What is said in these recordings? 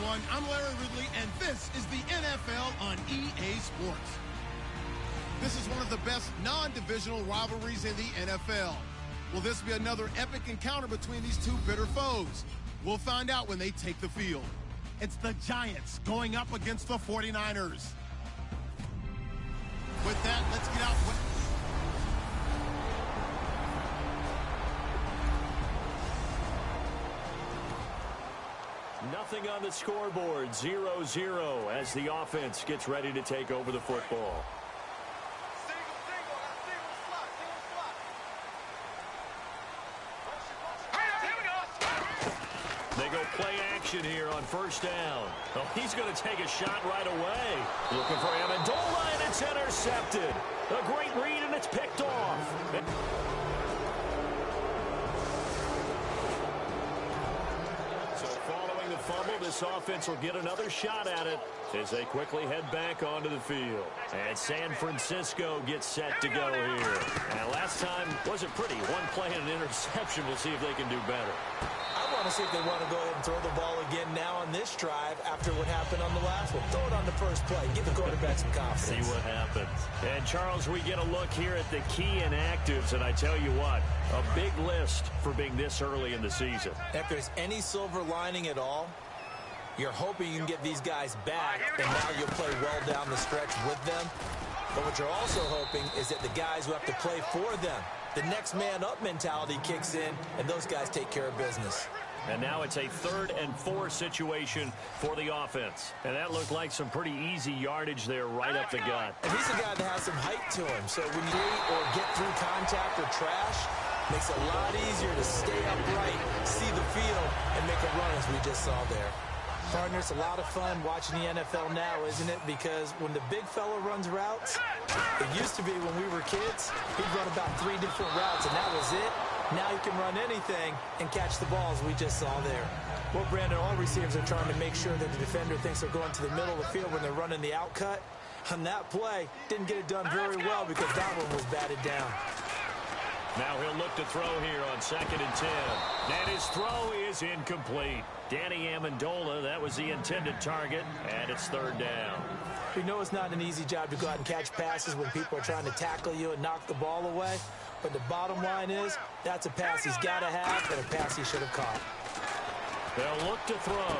everyone. I'm Larry Ridley, and this is the NFL on EA Sports. This is one of the best non-divisional rivalries in the NFL. Will this be another epic encounter between these two bitter foes? We'll find out when they take the field. It's the Giants going up against the 49ers. With that, let's get out. Nothing on the scoreboard, 0-0 as the offense gets ready to take over the football. They go play action here on first down. Oh, he's going to take a shot right away. Looking for Amendola, and it's intercepted. A great read, and it's picked off. Following the fumble, this offense will get another shot at it as they quickly head back onto the field. And San Francisco gets set to go here. And last time wasn't pretty. One play and an interception. We'll see if they can do better. I want to see if they want to go ahead and throw the ball again now on this drive after what happened on the last one. Throw it on the first play. Give the quarterback some confidence. See what happens. And, Charles, we get a look here at the key inactives, and I tell you what, a big list for being this early in the season. If there's any silver lining at all, you're hoping you can get these guys back, and now you'll play well down the stretch with them. But what you're also hoping is that the guys who have to play for them, the next man up mentality kicks in, and those guys take care of business. And now it's a 3rd and 4 situation for the offense. And that looked like some pretty easy yardage there right up the gut. And he's a guy that has some height to him. So when you or get through contact or trash, makes it a lot easier to stay upright, see the field, and make a run as we just saw there. Partner, it's a lot of fun watching the NFL now, isn't it? Because when the big fella runs routes, it used to be when we were kids, he'd run about 3 different routes, and that was it. Now he can run anything and catch the balls we just saw there. Well, Brandon, all receivers are trying to make sure that the defender thinks they're going to the middle of the field when they're running the out cut. On that play, didn't get it done very well because that one was batted down. Now he'll look to throw here on 2nd and 10. And his throw is incomplete. Danny Amendola, that was the intended target, and it's 3rd down. We know it's not an easy job to go out and catch passes when people are trying to tackle you and knock the ball away. But the bottom line is, that's a pass he's got to have and a pass he should have caught. They'll look to throw.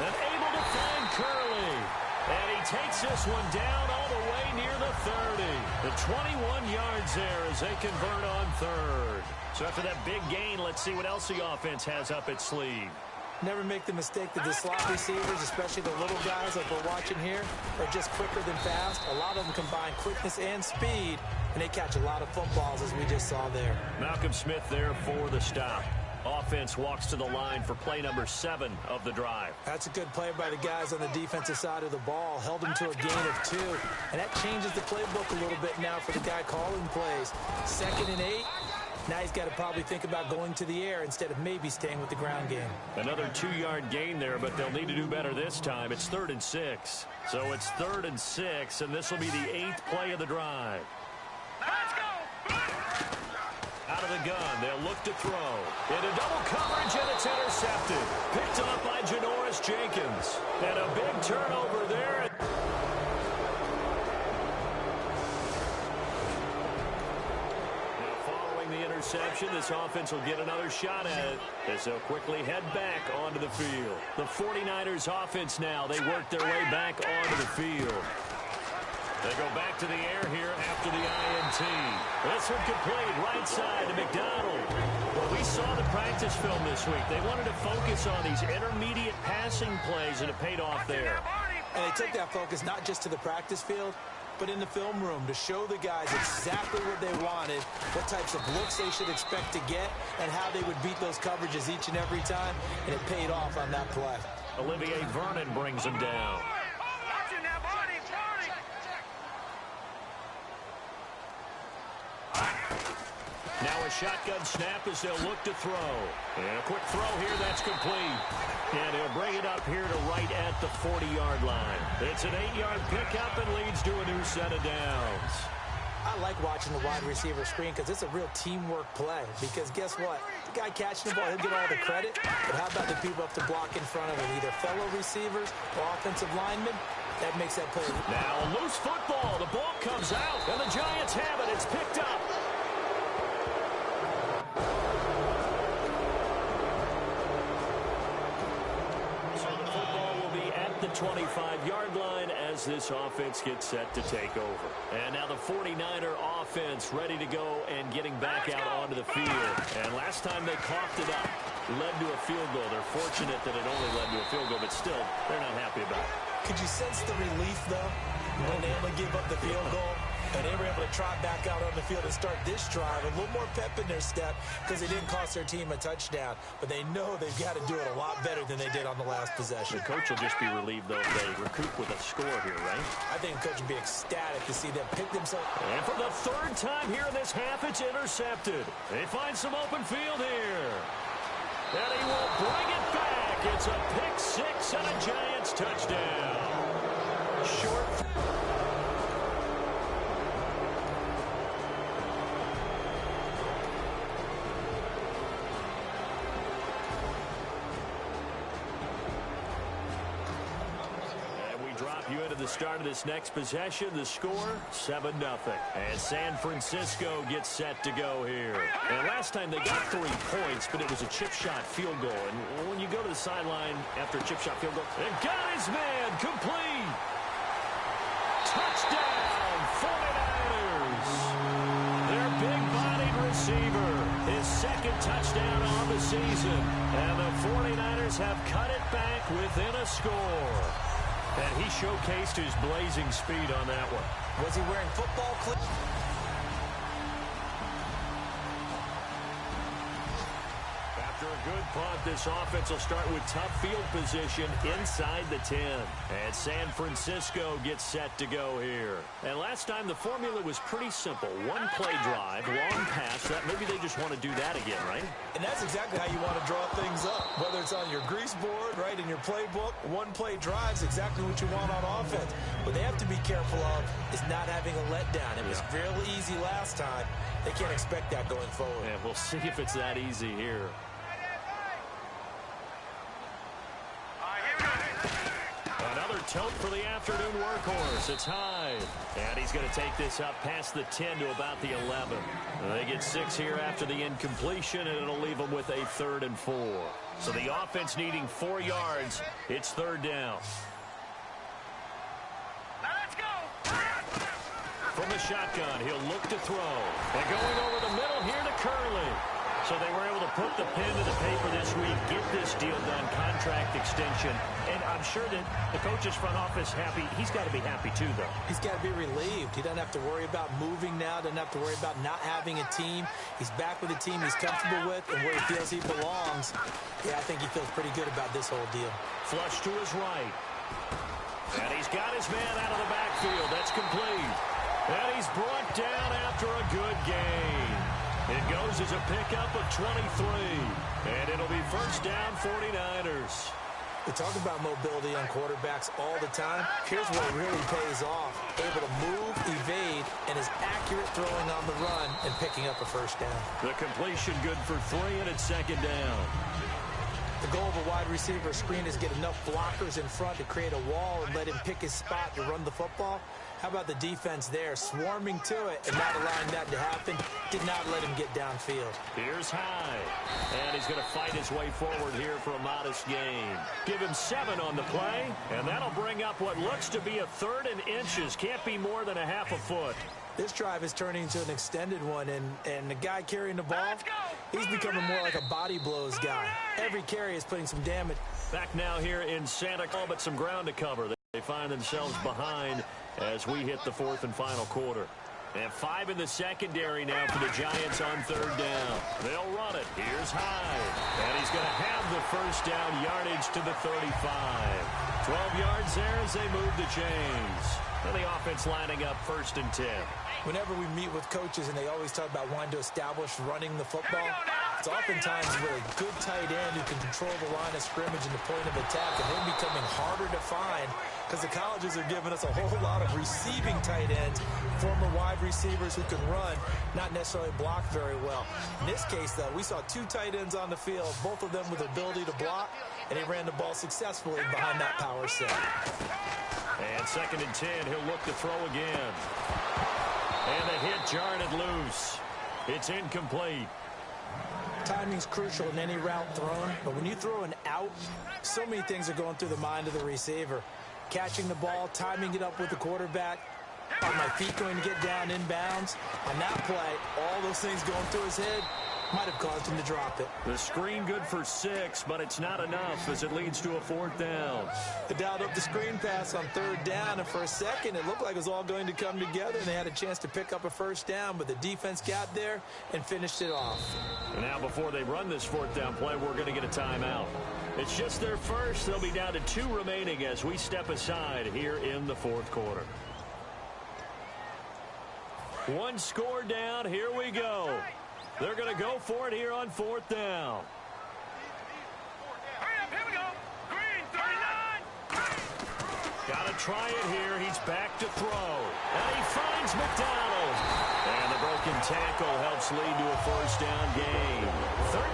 And able to find Curley. And he takes this one down all the way near the 30. The 21 yards there as they convert on 3rd. So after that big gain, let's see what else the offense has up its sleeve. Never make the mistake that the slot receivers, especially the little guys like we're watching here, are just quicker than fast. A lot of them combine quickness and speed, and they catch a lot of footballs as we just saw there. Malcolm Smith there for the stop. Offense walks to the line for play number 7 of the drive. That's a good play by the guys on the defensive side of the ball. Held them to a gain of 2, and that changes the playbook a little bit now for the guy calling plays. 2nd and 8. Now he's got to probably think about going to the air instead of maybe staying with the ground game. Another 2-yard gain there, but they'll need to do better this time. It's 3rd and 6. So it's 3rd and 6, and this will be the 8th play of the drive. Let's go! Out of the gun, they'll look to throw. Into double coverage, and it's intercepted. Picked up by Janoris Jenkins. And a big turnover there. Interception. This offense will get another shot at it as they'll quickly head back onto the field. The 49ers offense now, they work their way back onto the field. They go back to the air here after the INT. This one complete right side to McDonald. Well, we saw the practice film this week. They wanted to focus on these intermediate passing plays, and it paid off there. And they took that focus not just to the practice field, but in the film room to show the guys exactly what they wanted, what types of looks they should expect to get, and how they would beat those coverages each and every time, and it paid off on that play. Olivier Vernon brings him down. Now a shotgun snap as they'll look to throw. And a quick throw here, that's complete. And he'll bring it up here to right at the 40-yard line. It's an 8-yard pickup and leads to a new set of downs. I like watching the wide receiver screen because it's a real teamwork play. Because guess what? The guy catching the ball, he'll get all the credit. But how about the people up to block in front of him, either fellow receivers or offensive linemen? That makes that play. Now, loose football. The ball comes out, and the Giants have it. It's picked up. So the football will be at the 25-yard line as this offense gets set to take over. And now the 49er offense ready to go and getting back out onto the field. And last time they coughed it up, led to a field goal. They're fortunate that it only led to a field goal, but still, they're not happy about it. Could you sense the relief, though, when they only gave up the field goal? And they were able to trot back out on the field and start this drive. A little more pep in their step because it didn't cost their team a touchdown. But they know they've got to do it a lot better than they did on the last possession. The coach will just be relieved, though, if they recoup with a score here, right? I think the coach would be ecstatic to see them pick themselves. And for the third time here in this half, it's intercepted. They find some open field here. And he will bring it back. It's a pick six and a Giants touchdown. Short. You into the start of this next possession. The score, 7-0. And San Francisco gets set to go here. And last time they got 3 points, but it was a chip shot field goal. And when you go to the sideline after a chip shot field goal, and got his man complete. Touchdown, 49ers. Their big-bodied receiver, his second touchdown on the season. And the 49ers have cut it back within a score. And he showcased his blazing speed on that one. Was he wearing football cleats? After a good punt, this offense will start with tough field position inside the 10. And San Francisco gets set to go here. And last time the formula was pretty simple. One play drive, long pass. That maybe they just want to do that again, right? And that's exactly how you want to draw things up. Whether it's on your grease board, right, in your playbook, one play drive is exactly what you want on offense. What they have to be careful of is not having a letdown. It was real easy last time. They can't expect that going forward. And we'll see if it's that easy here. Another tilt for the afternoon workhorse. It's Hyde. And he's going to take this up past the 10 to about the 11. They get 6 here after the incompletion, and it'll leave them with a 3rd and 4. So the offense needing 4 yards. It's 3rd down. Let's go. From the shotgun, he'll look to throw. And going over the middle here to Curley. So they were able to put the pen to the paper this week, get this deal done, contract extension. And I'm sure that the coach's front office happy. He's got to be happy too, though. He's got to be relieved. He doesn't have to worry about moving now, doesn't have to worry about not having a team. He's back with a team he's comfortable with and where he feels he belongs. Yeah, I think he feels pretty good about this whole deal. Flush to his right. And he's got his man out of the backfield. That's complete. And he's brought down after a good gain. It goes as a pickup of 23. And it'll be first down 49ers. We talk about mobility on quarterbacks all the time. Here's where it really pays off. Able to move, evade, and is accurate throwing on the run and picking up a first down. The completion good for 3, and it's 2nd down. The goal of a wide receiver screen is get enough blockers in front to create a wall and let him pick his spot to run the football. How about the defense there, swarming to it and not allowing that to happen? Did not let him get downfield. Here's Hyde. And he's going to fight his way forward here for a modest gain. Give him 7 on the play, and that'll bring up what looks to be a 3rd and inches. Can't be more than a half a foot. This drive is turning into an extended one, and the guy carrying the ball, he's becoming more like a body blows guy. Every carry is putting some damage. Back now here in Santa Clara, but some ground to cover. They find themselves behind as we hit the 4th and final quarter. And 5 in the secondary now for the Giants on 3rd down. They'll run it. Here's Hyde. And he's going to have the first down, yardage to the 35. 12 yards there as they move the chains. And the offense lining up 1st and 10. Whenever we meet with coaches and they always talk about wanting to establish running the football, It's oftentimes with a good tight end who can control the line of scrimmage and the point of attack, and they're becoming harder to find because the colleges are giving us a whole lot of receiving tight ends, former wide receivers who can run, not necessarily block very well. In this case, though, we saw two tight ends on the field, both of them with the ability to block, and he ran the ball successfully behind that power set. And 2nd and 10, he'll look to throw again. And the hit jarred it loose. It's incomplete. Timing's crucial in any route thrown, but when you throw an out, so many things are going through the mind of the receiver. Catching the ball, timing it up with the quarterback. Are my feet going to get down inbounds? On that play, all those things going through his head might have caused him to drop it. The screen good for 6, but it's not enough as it leads to a 4th down. They dialed up the screen pass on 3rd down, and for a second, it looked like it was all going to come together, and they had a chance to pick up a 1st down, but the defense got there and finished it off. And now before they run this 4th down play, we're going to get a timeout. It's just their first. They'll be down to 2 remaining as we step aside here in the 4th quarter. 1 score down. Here we go. They're going to go for it here on 4th down. Hurry up, here we go. Green, 39. Got to try it here. He's back to throw. And he finds McDonald. And the broken tackle helps lead to a 1st down gain.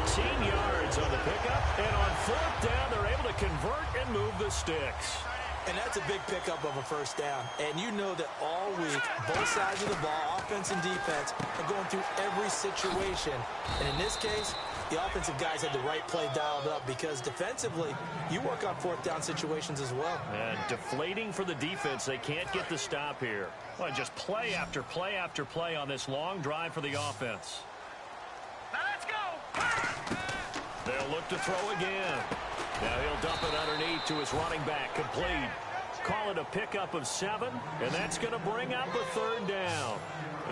13 yards on the pickup. And on 4th down, they're able to convert and move the sticks. And that's a big pickup of a 1st down. And you know that all week, both sides of the ball, offense and defense, are going through every situation. And in this case, the offensive guys had the right play dialed up because defensively, you work on 4th down situations as well. And deflating for the defense. They can't get the stop here. Well, just play after play after play on this long drive for the offense. Now let's go. They'll look to throw again. Now he'll dump it underneath to his running back. Complete. Call it a pickup of 7, and that's going to bring up a 3rd down.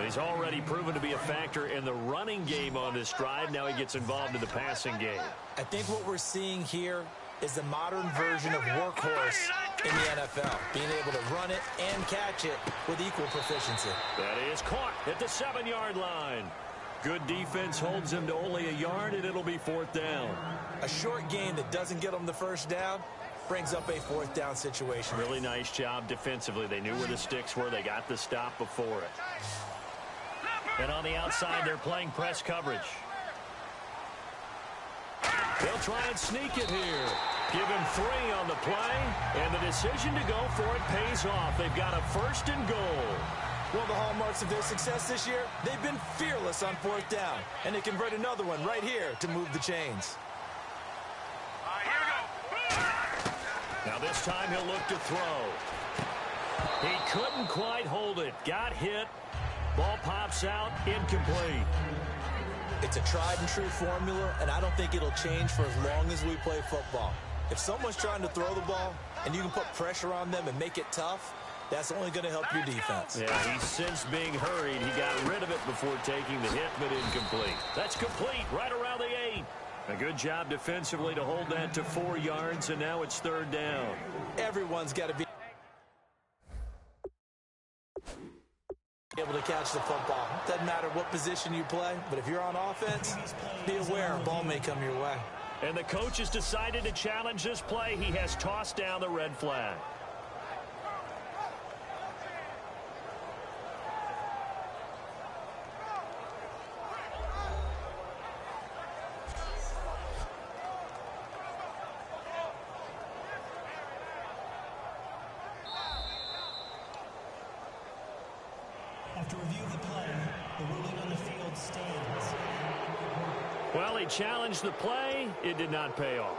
He's already proven to be a factor in the running game on this drive. Now he gets involved in the passing game. I think what we're seeing here is the modern version of workhorse in the NFL, being able to run it and catch it with equal proficiency. That is caught at the 7-yard line. Good defense holds him to only a yard, and it'll be 4th down. A short gain that doesn't get them the 1st down brings up a 4th down situation. Really nice job defensively. They knew where the sticks were. They got the stop before it. And on the outside, they're playing press coverage. They'll try and sneak it here. Give him 3 on the play, and the decision to go for it pays off. They've got a 1st and goal. One of the hallmarks of their success this year, they've been fearless on 4th down, and they convert another one right here to move the chains. All right, here we go. Now this time he'll look to throw. He couldn't quite hold it. Got hit. Ball pops out. Incomplete. It's a tried and true formula, and I don't think it'll change for as long as we play football. If someone's trying to throw the ball and you can put pressure on them and make it tough, that's only going to help your defense. Yeah, he's since being hurried. He got rid of it before taking the hit, but incomplete. That's complete right around the 8. A good job defensively to hold that to 4 yards, and now it's 3rd down. Everyone's got to be able to catch the football. Doesn't matter what position you play, but if you're on offense, be aware a ball may come your way. And the coach has decided to challenge this play. He has tossed down the red flag. After review of the play, the ruling on the field stands. Well, he challenged the play. It did not pay off.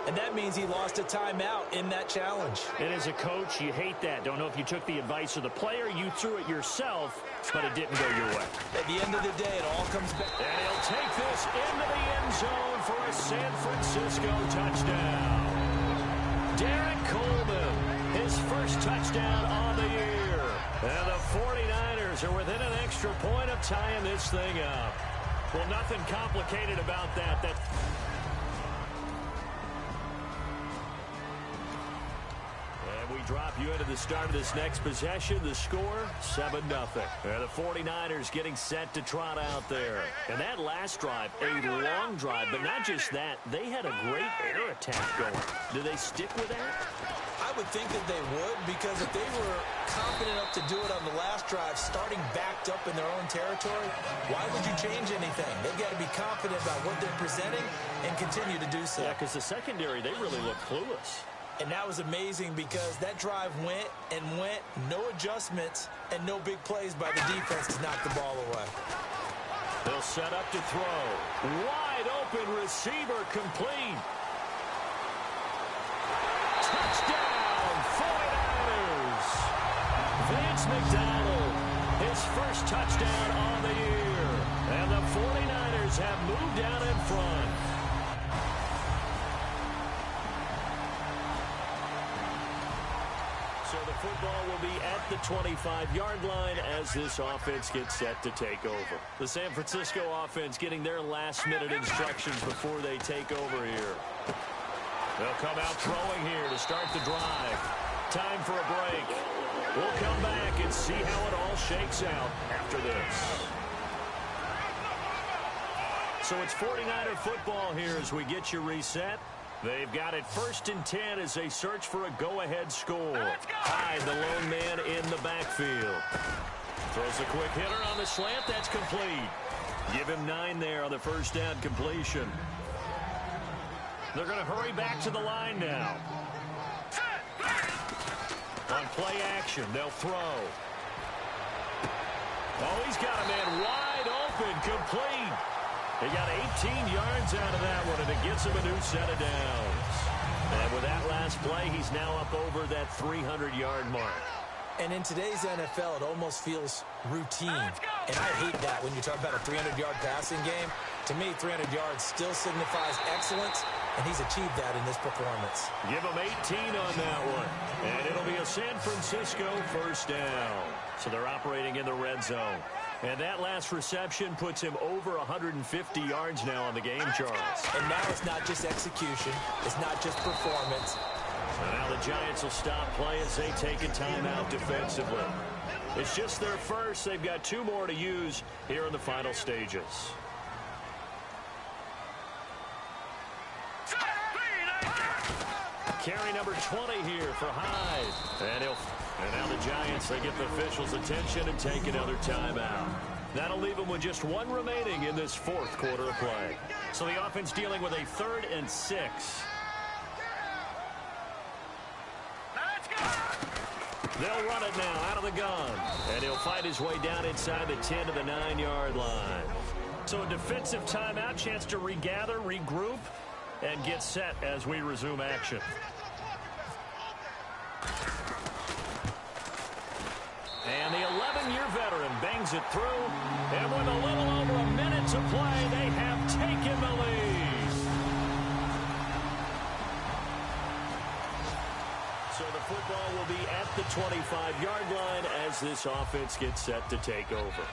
And that means he lost a timeout in that challenge. And as a coach, you hate that. Don't know if you took the advice of the player, you threw it yourself, but it didn't go your way. At the end of the day, it all comes back. And he'll take this into the end zone for a San Francisco touchdown. Derek Coleman, his first touchdown on the year. And the 49ers are within an extra point of tying this thing up. Well, nothing complicated about that. And we drop you into the start of this next possession. The score, 7-0. The 49ers getting set to trot out there. And that last drive, a long drive, but not just that. They had a great air attack going. Do they stick with that? I would think that they would, because if they were confident enough to do it on the last drive, starting backed up in their own territory, why would you change anything? They've got to be confident about what they're presenting and continue to do so. Yeah, because the secondary, they really look clueless. And that was amazing because that drive went and went, no adjustments, and no big plays by the defense to knock the ball away. They'll set up to throw. Wide open receiver complete. Touchdown, 49ers. Vance McDonald, his first touchdown on the year. And the 49ers have moved down in front. So the football will be at the 25-yard line as this offense gets set to take over. The San Francisco offense getting their last-minute instructions before they take over here. They'll come out throwing here to start the drive. Time for a break. We'll come back and see how it all shakes out after this. So it's 49er football here as we get you reset. They've got it 1st and 10 as they search for a go-ahead score. Hyde, the lone man in the backfield. Throws a quick hitter on the slant. That's complete. Give him 9 there on the first down completion. They're going to hurry back to the line now. On play action, they'll throw. Oh, he's got a man wide open, complete. He got 18 yards out of that one, and it gets him a new set of downs. And with that last play, he's now up over that 300-yard mark. And in today's NFL, it almost feels routine. And I hate that when you talk about a 300-yard passing game. To me, 300 yards still signifies excellence, and he's achieved that in this performance. Give him 18 on that one. And it'll be a San Francisco first down. So they're operating in the red zone. And that last reception puts him over 150 yards now on the game charts. And now it's not just execution. It's not just performance. So now the Giants will stop play as they take a timeout defensively. It's just their first. They've got 2 more to use here in the final stages. Carry number 20 here for Hyde. And now the Giants, they get the officials' attention and take another timeout. That'll leave them with just 1 remaining in this 4th quarter of play. So the offense dealing with a 3rd and 6. They'll run it now out of the gun. And he'll fight his way down inside the 10 to the 9-yard line. So a defensive timeout, chance to regather, regroup, and get set as we resume action. And the 11-year veteran bangs it through. And with a little over a minute to play, they have taken the lead. So the football will be at the 25-yard line as this offense gets set to take over.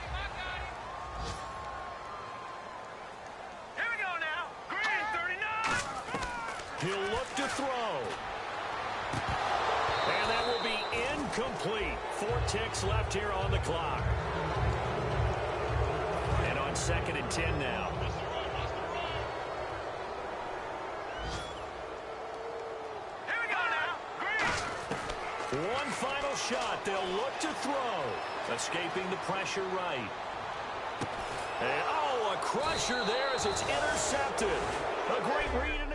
Here we go now. Green 39. He'll look to throw. And that will be incomplete. 4 ticks left here on the clock. And on 2nd and 10 now. Here we go now. Green. One final shot. They'll look to throw. Escaping the pressure right. And, oh, a crusher there as it's intercepted. A great read